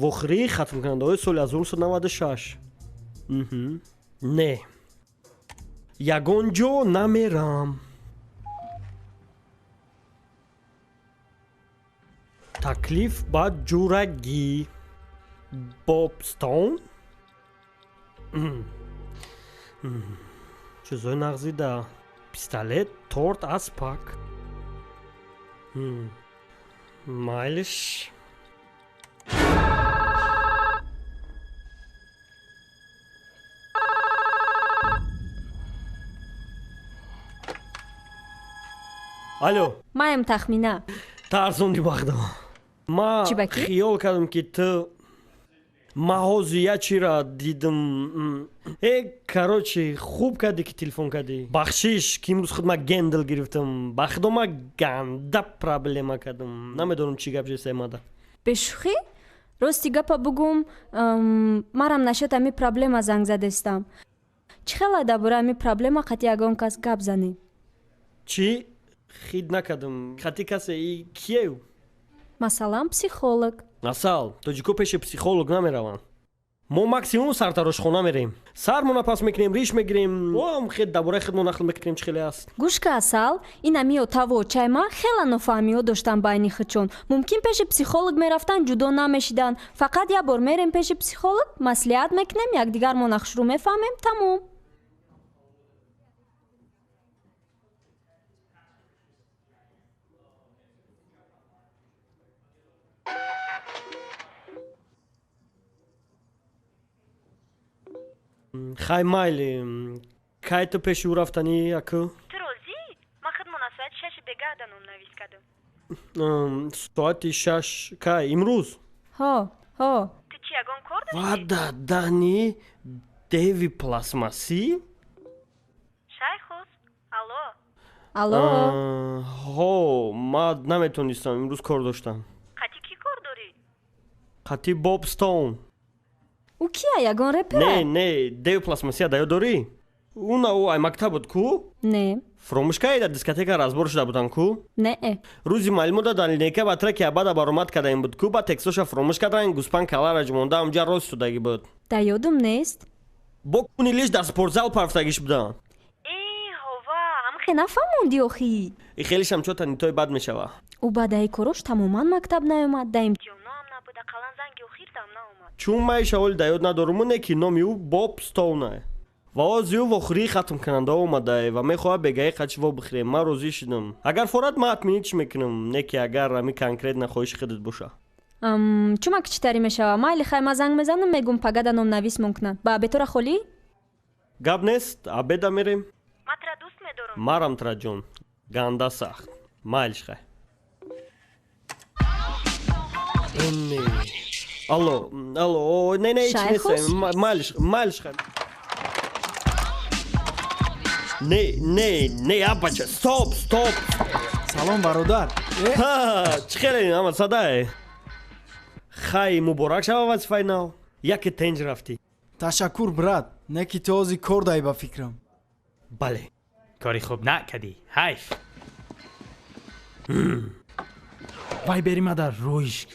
вохӯрии хатмкунандаҳои соли 1996. Не. ягон ҷо намерам. таклиф ба ҷурагӣ. бобстоун. чизои нағзида. пистолет, торт, аспак. майлиш. алло, маем тахмина. тарзонди бахдо. ма Чӣ ба ки? хиёл кардам ки ту маҳозия чира дидам. короче, хуб кардӣ ки телефон кардӣ. бахшиш ки имрӯз худма гендл гирифтам. ба худо ма ганда проблема кардам. намедонам чӣ гап ҷест омада. бешухӣ рости гапа бугум, марам нашед ами проблема занг задестам. чӣ хела дар бораи ами проблема қати ягон кас гап занем? чӣ? хид накардам. қати касе киев? масалан психолог. асал тоҷико пеши психолог намераванд. мо максимум сартарошхона мерем. сармона пас мекунем, риш мегирем. хед дар бораи худмон нақл мекунем чӣ хеле аст. гӯшка асал, ин ами отаву чайма хела нофаҳмиҳо доштан байни худчон. мумкин пеши психолог мерафтан ҷудо намешидан. фақат як бор мерем пеши психолог, маслиҳат мекунем, якдигармо нақшрӯ мефаҳмем, тамом. хай майли, кай ту пеши ӯ рафтанӣ аку? ту розӣ? ман худмона соати 6 бегаҳда номнавис кардам. соати 6 кай имрӯз? ҳо ту чӣ ягон кор дорӣ? вада дани деви пластмасӣ? шайхус алло. алло, ҳо, ман наметонистам, имрӯз кор доштам. қати кӣ кор дорӣ? қати бобстоун. ӯ кия ягон репера? не деви пластмасия даё дорӣ? ӯ ай мактаб буд ку? не фуромӯшкаи дар дискотека разбор шуда буданд ку? не рӯзи маълумот дар линейка ба траки абада баромад кардаем буд ку. ба текстоша фуромӯш кардан гуспан калара ҷумонда ҳамҷа рост шудагӣ буд. дар ёдум нест. бо кунилиш дар спортзал парфтагиш буданд. ҳова хе нафаҳмонди охӣ. и хелишам чотани той бад мешава. ӯ баъдаи корош тамоман мактаб наёмад. дар ҷонаам набуда қалан занги охир дам наомад. чун май шаволи дар ёд надорум не ки номи ӯ боб стоуна. ва ози ӯ вохӯрии хатмкунанда омадае ва мехоҳад бегаи қачво бихӯрем. ман розӣ шудам. агар форад ман ҳатминӣ чӣ мекунам, не ки агар ами конкретна хоҳиши худат боша. чума ки чӣ тари мешава? майли хай ман занг мезанам, мегум пагада номнавис монкунад. ба абетора холӣ? гап нест, абеда мерем. ман тра дӯст медорам. марам тра ҷон, ганда сахт. майлиш хай. алло, не ичи нест. майлиш хай. не абача, стоп. салом бародар. чӣ хеле амад садае? хай муборак шава вазифаи нав. яке тенҷ рафтӣ. ташаккур брат, не ки ту ҳозир кор даҳӣ ба фикрам. бале. کاری خوب نکردی حیف وای بریم در رویش